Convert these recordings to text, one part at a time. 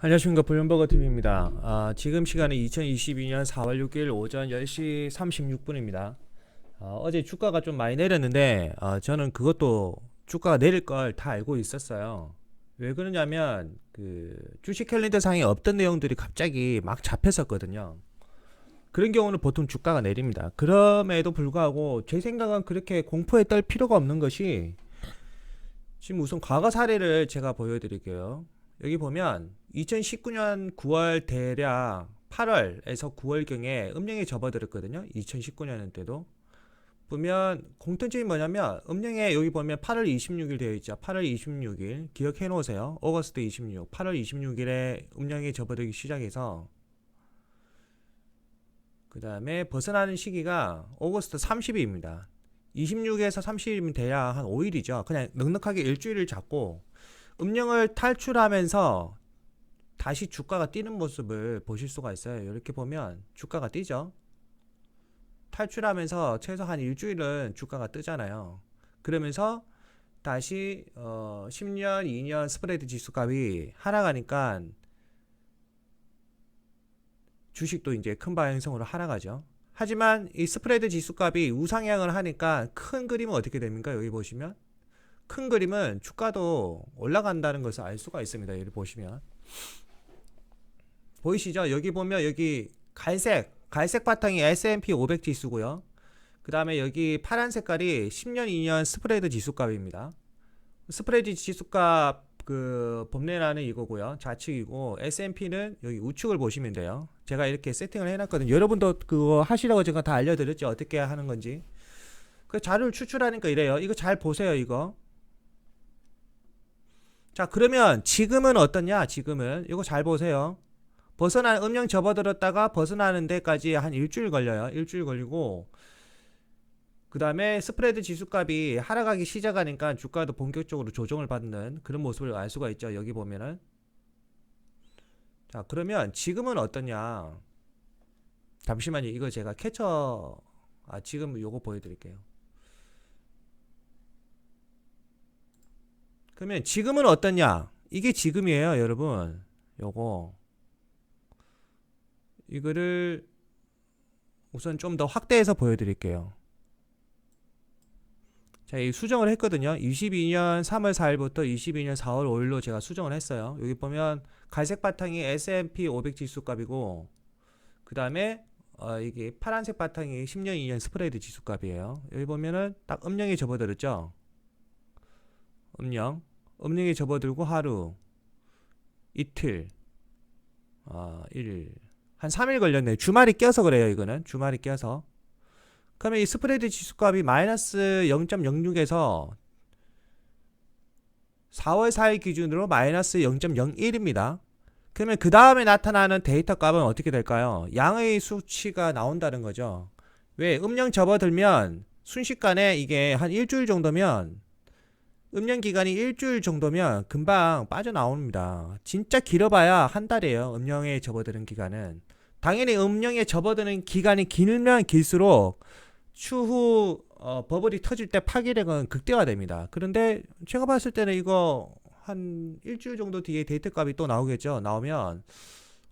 안녕하십니까, 블룸버그 TV입니다. 지금 시간은 2022년 4월 6일 오전 10시 36분입니다. 어제 주가가 좀 많이 내렸는데 저는 그것도 주가가 내릴 걸 다 알고 있었어요. 왜 그러냐면 그 주식 캘린더 상에 없던 내용들이 갑자기 막 잡혔었거든요. 그런 경우는 보통 주가가 내립니다. 그럼에도 불구하고 제 생각은 그렇게 공포에 떨 필요가 없는 것이, 지금 우선 과거 사례를 제가 보여드릴게요. 여기 보면 2019년 9월 대략 8월에서 9월경에 음령에 접어들었거든요. 2019년 때도 보면 공통점이 뭐냐면, 음령에 여기 보면 8월 26일 되어 있죠. 8월 26일 기억해 놓으세요. 오거스트 26, 8월 26일에 음령에 접어들기 시작해서 그 다음에 벗어나는 시기가 오거스트 30일입니다. 26에서 30일이면 돼야 한 5일이죠. 그냥 넉넉하게 일주일을 잡고 음령을 탈출하면서 다시 주가가 뛰는 모습을 보실 수가 있어요. 이렇게 보면 주가가 뛰죠. 탈출하면서 최소 한 일주일은 주가가 뜨잖아요. 그러면서 다시 10년, 2년 스프레드 지수값이 하락하니까 주식도 이제 큰 방향성으로 하락하죠. 하지만 이 스프레드 지수값이 우상향을 하니까 큰 그림은 어떻게 됩니까? 여기 보시면 큰 그림은 주가도 올라간다는 것을 알 수가 있습니다. 여기 보시면 보이시죠? 여기 보면 여기 갈색 바탕이 S&P 500 지수고요. 그 다음에 여기 파란 색깔이 10년, 2년 스프레드 지수값입니다. 스프레드 지수값 그 범례라는 이거고요. 좌측이고 S&P는 여기 우측을 보시면 돼요. 제가 이렇게 세팅을 해놨거든요. 여러분도 그거 하시라고 제가 다 알려드렸죠. 어떻게 하는 건지. 그 자료를 추출하니까 이래요. 이거 잘 보세요. 이거. 자, 그러면 지금은 어떠냐? 지금은 이거 잘 보세요. 음령 접어들었다가 벗어나는 데까지 한 일주일 걸려요. 일주일 걸리고 그 다음에 스프레드 지수값이 하락하기 시작하니까 주가도 본격적으로 조정을 받는 그런 모습을 알 수가 있죠. 여기 보면은. 자, 그러면 지금은 어떠냐? 잠시만요. 이거 제가 지금 요거 보여드릴게요. 그러면 지금은 어떠냐? 이게 지금이에요, 여러분. 이거를 우선 좀 더 확대해서 보여드릴게요. 자, 이 수정을 했거든요. 22년 3월 4일부터 22년 4월 5일로 제가 수정을 했어요. 여기 보면 갈색 바탕이 S&P 500 지수 값이고, 그 다음에 이게 파란색 바탕이 10년 2년 스프레드 지수 값이에요. 여기 보면은 딱 음령에 접어들었죠. 음령에 접어들고 하루, 이틀, 일, 한 3일 걸렸네요. 주말이 껴서 그래요. 이거는 주말이 껴서. 그러면 이 스프레드 지수값이 마이너스 0.06에서 4월 4일 기준으로 마이너스 0.01입니다. 그러면 그 다음에 나타나는 데이터 값은 어떻게 될까요? 양의 수치가 나온다는 거죠. 왜? 음령 접어들면 순식간에 이게 한 일주일 정도면, 음령 기간이 일주일 정도면 금방 빠져나옵니다. 진짜 길어봐야 한 달이에요. 음령에 접어드는 기간은. 당연히 음령에 접어드는 기간이 길면 길수록 추후 버블이 터질 때 파괴력은 극대화됩니다. 그런데 제가 봤을 때는 이거 한 일주일 정도 뒤에 데이터 값이 또 나오겠죠. 나오면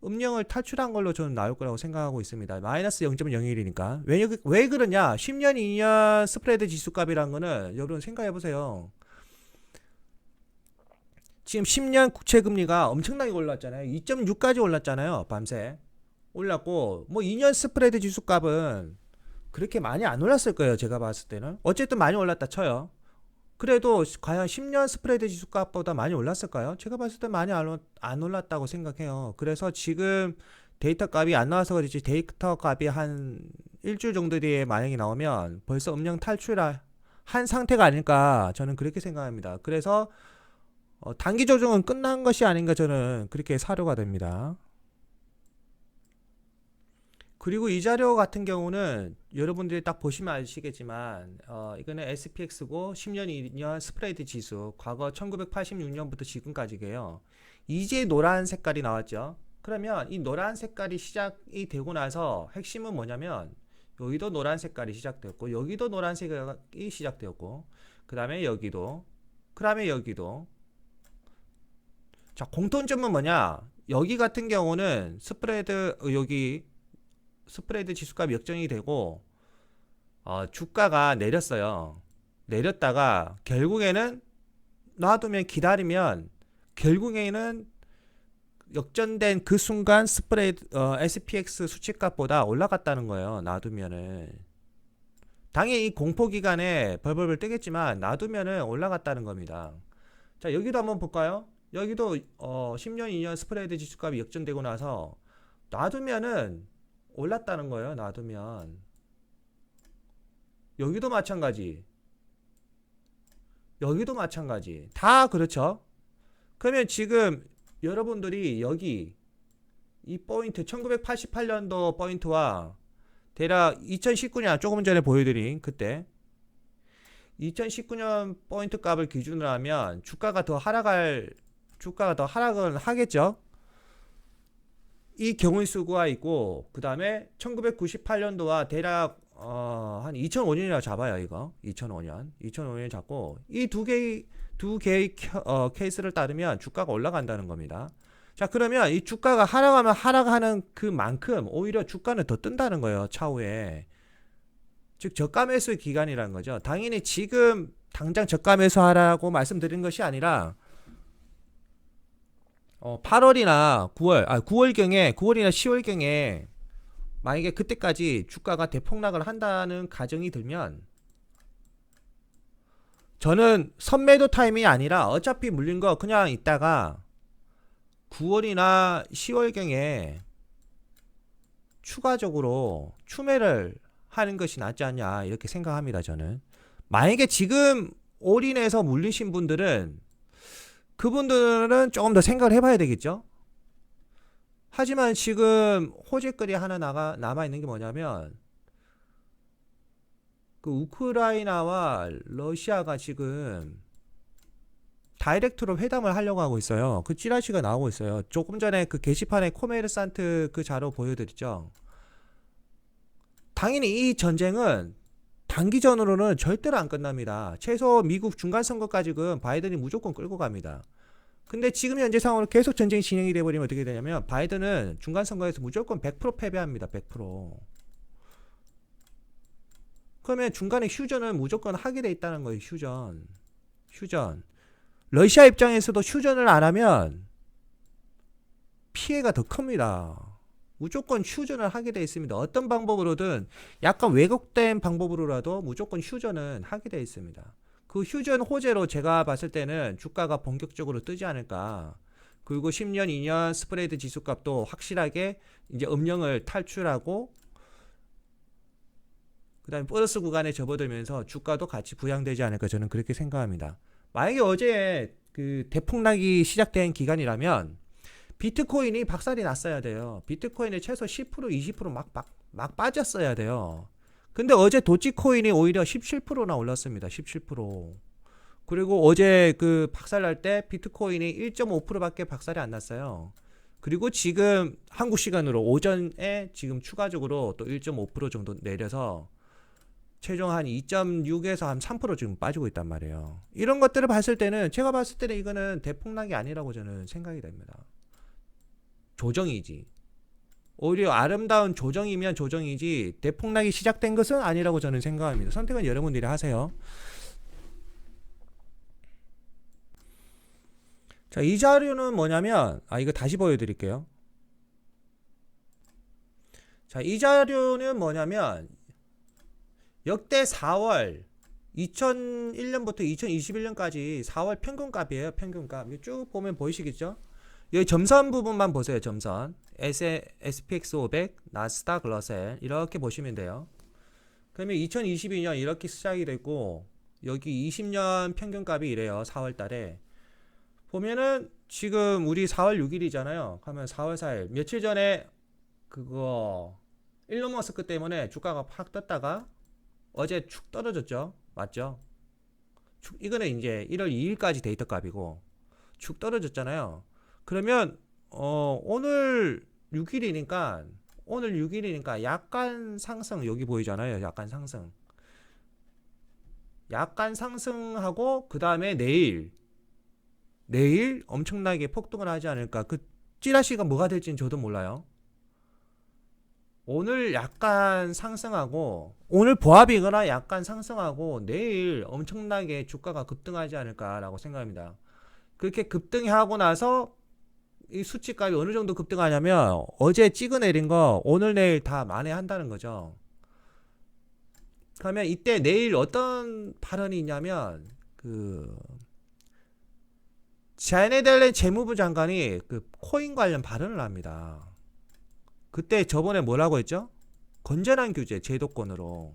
음령을 탈출한 걸로 저는 나올 거라고 생각하고 있습니다. 마이너스 0.01이니까. 왜 그러냐? 10년, 2년 스프레드 지수 값이란 거는 여러분 생각해 보세요. 지금 10년 국채 금리가 엄청나게 올랐잖아요. 2.6까지 올랐잖아요. 밤새 올랐고, 뭐 2년 스프레드 지수 값은 그렇게 많이 안 올랐을 거예요. 제가 봤을 때는. 어쨌든 많이 올랐다 쳐요. 그래도 과연 10년 스프레드 지수값보다 많이 올랐을까요? 제가 봤을 때 많이 안 올랐다고 생각해요. 그래서 지금 데이터 값이 안 나와서 그렇지, 데이터 값이 한 일주일 정도 뒤에 만약에 나오면 벌써 음령 탈출한 상태가 아닐까, 저는 그렇게 생각합니다. 그래서 단기 조정은 끝난 것이 아닌가, 저는 그렇게 사료가 됩니다. 그리고 이 자료 같은 경우는 여러분들이 딱 보시면 아시겠지만 이거는 SPX고 10년, 2년 스프레드 지수, 과거 1986년부터 지금까지게요. 이제 노란 색깔이 나왔죠. 그러면 이 노란 색깔이 시작이 되고 나서 핵심은 뭐냐면, 여기도 노란 색깔이 시작되었고, 여기도 노란 색깔이 시작되었고, 그 다음에 여기도, 그 다음에 여기도. 자, 공통점은 뭐냐? 여기 같은 경우는 여기 스프레드 지수값 역전이 되고 주가가 내렸어요. 내렸다가 결국에는 놔두면 기다리면 결국에는 역전된 그 순간 SPX 수치값보다 올라갔다는 거예요. 놔두면은 당연히 이 공포 기간에 벌벌벌 뜨겠지만 놔두면은 올라갔다는 겁니다. 자, 여기도 한번 볼까요? 여기도 10년, 2년 스프레드 지수값이 역전되고 나서 놔두면은 올랐다는 거예요. 놔두면 여기도 마찬가지. 여기도 마찬가지. 다 그렇죠. 그러면 지금 여러분들이 여기 이 포인트 1988년도 포인트와 대략 2019년 조금 전에 보여드린 그때 2019년 포인트 값을 기준으로 하면 주가가 더 하락은 하겠죠. 이 경우의 수가 있고 그 다음에 1998년도와 대략 한 2005년이라 잡아요. 이거 2005년 잡고 이 두 개의 케이스를 따르면 주가가 올라간다는 겁니다. 자, 그러면 이 주가가 하락하면 하락하는 그만큼 오히려 주가는 더 뜬다는 거예요. 차후에. 즉 저가 매수 기간이라는 거죠. 당연히 지금 당장 저가 매수하라고 말씀드린 것이 아니라 8월이나 9월경에 9월이나 10월경에 만약에 그때까지 주가가 대폭락을 한다는 가정이 들면 저는 선매도 타임이 아니라 어차피 물린 거 그냥 있다가 9월이나 10월경에 추가적으로 추매를 하는 것이 낫지 않냐 이렇게 생각합니다. 저는 만약에 지금 올인해서 물리신 분들은 그분들은 조금 더 생각을 해봐야 되겠죠. 하지만 지금 호재거리 하나 남아있는 게 뭐냐면 그 우크라이나와 러시아가 지금 다이렉트로 회담을 하려고 하고 있어요. 그 찌라시가 나오고 있어요. 조금 전에 그 게시판에 코메르산트 그 자료 보여드렸죠. 당연히 이 전쟁은 단기전으로는 절대로 안 끝납니다. 최소 미국 중간선거까지는 바이든이 무조건 끌고 갑니다. 근데 지금 현재 상황으로 계속 전쟁이 진행이 돼버리면 어떻게 되냐면 바이든은 중간선거에서 무조건 100% 패배합니다. 100%. 그러면 중간에 휴전을 무조건 하게 돼 있다는 거예요. 휴전. 러시아 입장에서도 휴전을 안 하면 피해가 더 큽니다. 무조건 휴전을 하게 돼 있습니다. 어떤 방법으로든 약간 왜곡된 방법으로라도 무조건 휴전은 하게 돼 있습니다. 그 휴전 호재로 제가 봤을 때는 주가가 본격적으로 뜨지 않을까. 그리고 10년, 2년 스프레드 지수값도 확실하게 이제 음영을 탈출하고 그 다음에 플러스 구간에 접어들면서 주가도 같이 부양되지 않을까 저는 그렇게 생각합니다. 만약에 어제 그 대폭락이 시작된 기간이라면 비트코인이 박살이 났어야 돼요. 비트코인이 최소 10% 20% 막 빠졌어야 돼요. 근데 어제 도지코인이 오히려 17%나 올랐습니다. 17%. 그리고 어제 그 박살날 때 비트코인이 1.5%밖에 박살이 안 났어요. 그리고 지금 한국 시간으로 오전에 지금 추가적으로 또 1.5% 정도 내려서 최종 한 2.6에서 한 3% 지금 빠지고 있단 말이에요. 이런 것들을 봤을 때는 제가 봤을 때는 이거는 대폭락이 아니라고 저는 생각이 됩니다. 조정이지. 오히려 아름다운 조정이면 조정이지 대폭락이 시작된 것은 아니라고 저는 생각합니다. 선택은 여러분들이 하세요. 자, 이 자료는 뭐냐면 이거 다시 보여드릴게요. 자, 이 자료는 뭐냐면 역대 4월 2001년부터 2021년까지 4월 평균값이에요. 평균값. 쭉 보면 보이시겠죠? 여기 점선 부분만 보세요. 점선. SPX 500, 나스닥, 러셀 이렇게 보시면 돼요. 그러면 2022년 이렇게 시작이 됐고 여기 20년 평균값이 이래요. 4월 달에. 보면은 지금 우리 4월 6일이잖아요. 그러면 4월 4일 며칠 전에 그거 일론 머스크 때문에 주가가 팍 떴다가 어제 축 떨어졌죠. 맞죠? 이거는 이제 1월 2일까지 데이터 값이고 축 떨어졌잖아요. 그러면 오늘 6일이니까 약간 상승 여기 보이잖아요. 약간 상승하고 그 다음에 내일 내일 엄청나게 폭등을 하지 않을까. 그 찌라시가 뭐가 될지는 저도 몰라요. 오늘 약간 상승하고 오늘 보합이거나 약간 상승하고 내일 엄청나게 주가가 급등하지 않을까라고 생각합니다. 그렇게 급등하고 나서 이 수치값이 어느 정도 급등하냐면 어제 찍어내린 거 오늘 내일 다 만회한다는 거죠. 그러면 이때 내일 어떤 발언이 있냐면 그 자네트 옐런 재무부 장관이 그 코인 관련 발언을 합니다. 그때 저번에 뭐라고 했죠? 건전한 규제 제도권으로.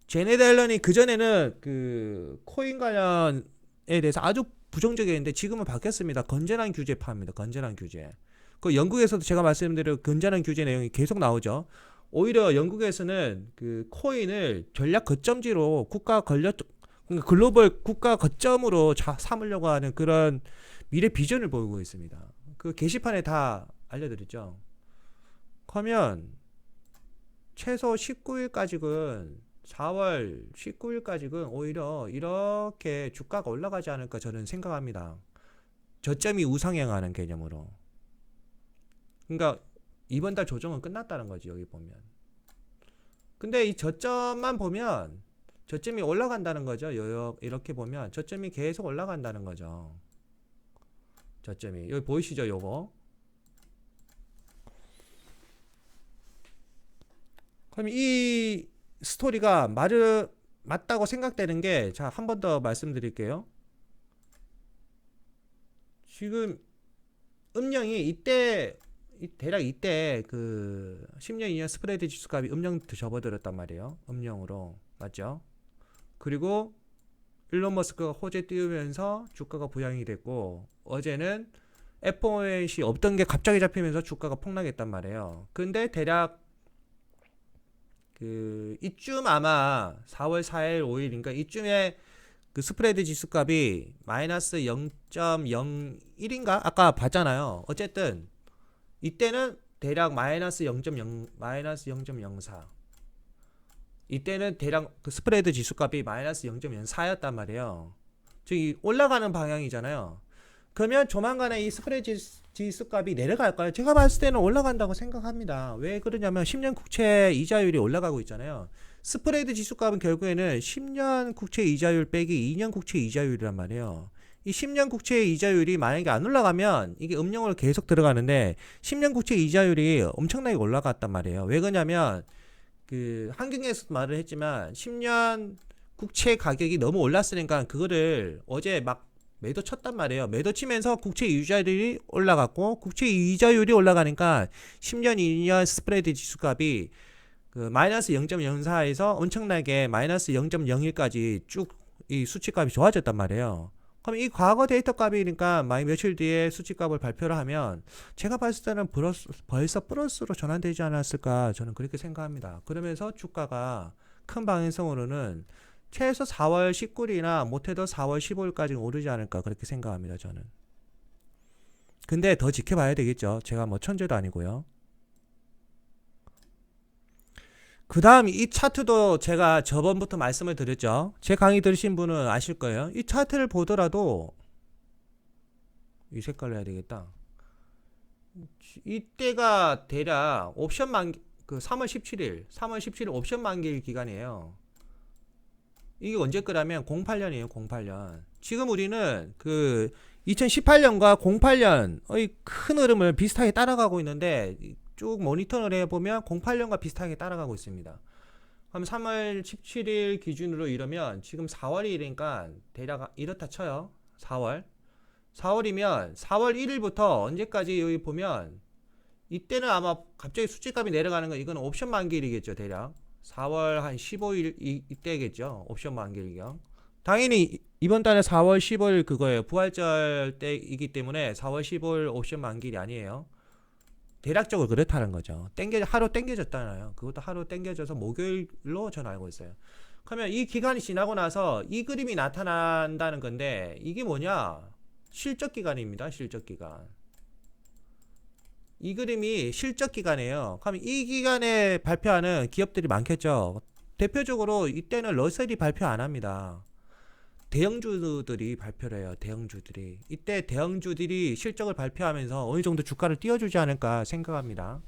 제네트 옐런이 그전에는 그 코인 관련에 대해서 아주 부정적이었는데 지금은 바뀌었습니다. 건전한 규제파입니다. 건전한 규제. 그 영국에서도 제가 말씀드린 건전한 규제 내용이 계속 나오죠. 오히려 영국에서는 그 코인을 전략 거점지로 국가 권력 글로벌 국가 거점으로 삼으려고 하는 그런 미래 비전을 보이고 있습니다. 그 게시판에 다 알려드렸죠. 그러면 최소 19일까지는 4월 19일까지는 오히려 이렇게 주가가 올라가지 않을까 저는 생각합니다. 저점이 우상향하는 개념으로. 그러니까 이번 달 조정은 끝났다는 거지 여기 보면. 근데 이 저점만 보면 저점이 올라간다는 거죠. 이렇게 보면 저점이 계속 올라간다는 거죠. 저점이 여기 보이시죠 요거. 그럼 이 스토리가 맞다고 생각되는 게, 자, 한 번 더 말씀드릴게요. 지금 음령이 이때 대략 이때 그 10년 2년 스프레드 지수값이 음령 접어들었단 말이에요. 음령으로. 맞죠? 그리고 일론 머스크가 호재 띄우면서 주가가 부양이 됐고, 어제는 FOMC 없던 게 갑자기 잡히면서 주가가 폭락했단 말이에요. 근데 대략 그 이쯤 아마 4월 4일 5일인가 이쯤에 그 스프레드 지수값이 마이너스 0.01인가 아까 봤잖아요. 어쨌든 이때는 대략 마이너스 0.04 이때는 대략 그 스프레드 지수값이 마이너스 0.04였단 말이에요. 즉 올라가는 방향이잖아요. 그러면 조만간에 이 스프레드 지수값이 내려갈까요? 제가 봤을 때는 올라간다고 생각합니다. 왜 그러냐면 10년 국채 이자율이 올라가고 있잖아요. 스프레드 지수값은 결국에는 10년 국채 이자율 빼기 2년 국채 이자율이란 말이에요. 이 10년 국채 이자율이 만약에 안 올라가면 이게 음영으로 계속 들어가는데 10년 국채 이자율이 엄청나게 올라갔단 말이에요. 왜 그러냐면 그 한경에서 말을 했지만 10년 국채 가격이 너무 올랐으니까 그거를 어제 막 매도 쳤단 말이에요. 매도 치면서 국채 이자율이 올라갔고 국채 이자율이 올라가니까 10년 2년 스프레드 지수값이 그 마이너스 0.04에서 엄청나게 마이너스 0.01까지 쭉 이 수치값이 좋아졌단 말이에요. 그럼 이 과거 데이터 값이니까 며칠 뒤에 수치값을 발표를 하면 제가 봤을 때는 벌써 플러스로 전환되지 않았을까 저는 그렇게 생각합니다. 그러면서 주가가 큰 방향성으로는 최소 4월 19일이나 못해도 4월 15일까지 오르지 않을까 그렇게 생각합니다. 저는. 근데 더 지켜봐야 되겠죠. 제가 뭐 천재도 아니고요. 그 다음 이 차트도 제가 저번부터 말씀을 드렸죠. 제 강의 들으신 분은 아실 거예요. 이 차트를 보더라도 이 색깔로 해야 되겠다. 이때가 대략 옵션 그 3월 17일 옵션 만기일 기간이에요. 이게 언제 거라면 08년이에요. 08년. 지금 우리는 그 2018년과 08년의 큰 흐름을 비슷하게 따라가고 있는데 쭉 모니터를 해보면 08년과 비슷하게 따라가고 있습니다. 그럼 3월 17일 기준으로 이러면 지금 4월이니까 대략 이렇다 쳐요. 4월이면 4월 1일부터 언제까지 여기 보면 이때는 아마 갑자기 수치값이 내려가는 건 이건 옵션 만기일이겠죠. 대략 4월 한 15일 이때겠죠. 옵션 만기일경. 당연히 이번 달에 4월 15일 그거예요. 부활절 때이기 때문에 4월 15일 옵션 만기일이 아니에요. 대략적으로 그렇다는 거죠. 하루 땡겨졌잖아요. 그것도 하루 땡겨져서 목요일로 저는 알고 있어요. 그러면 이 기간이 지나고 나서 이 그림이 나타난다는 건데 이게 뭐냐? 실적 기간입니다. 실적 기간. 이 그림이 실적 기간이에요. 그럼 이 기간에 발표하는 기업들이 많겠죠. 대표적으로 이때는 러셀이 발표 안 합니다. 대형주들이 발표를 해요. 대형주들이. 이때 대형주들이 실적을 발표하면서 어느 정도 주가를 띄워주지 않을까 생각합니다.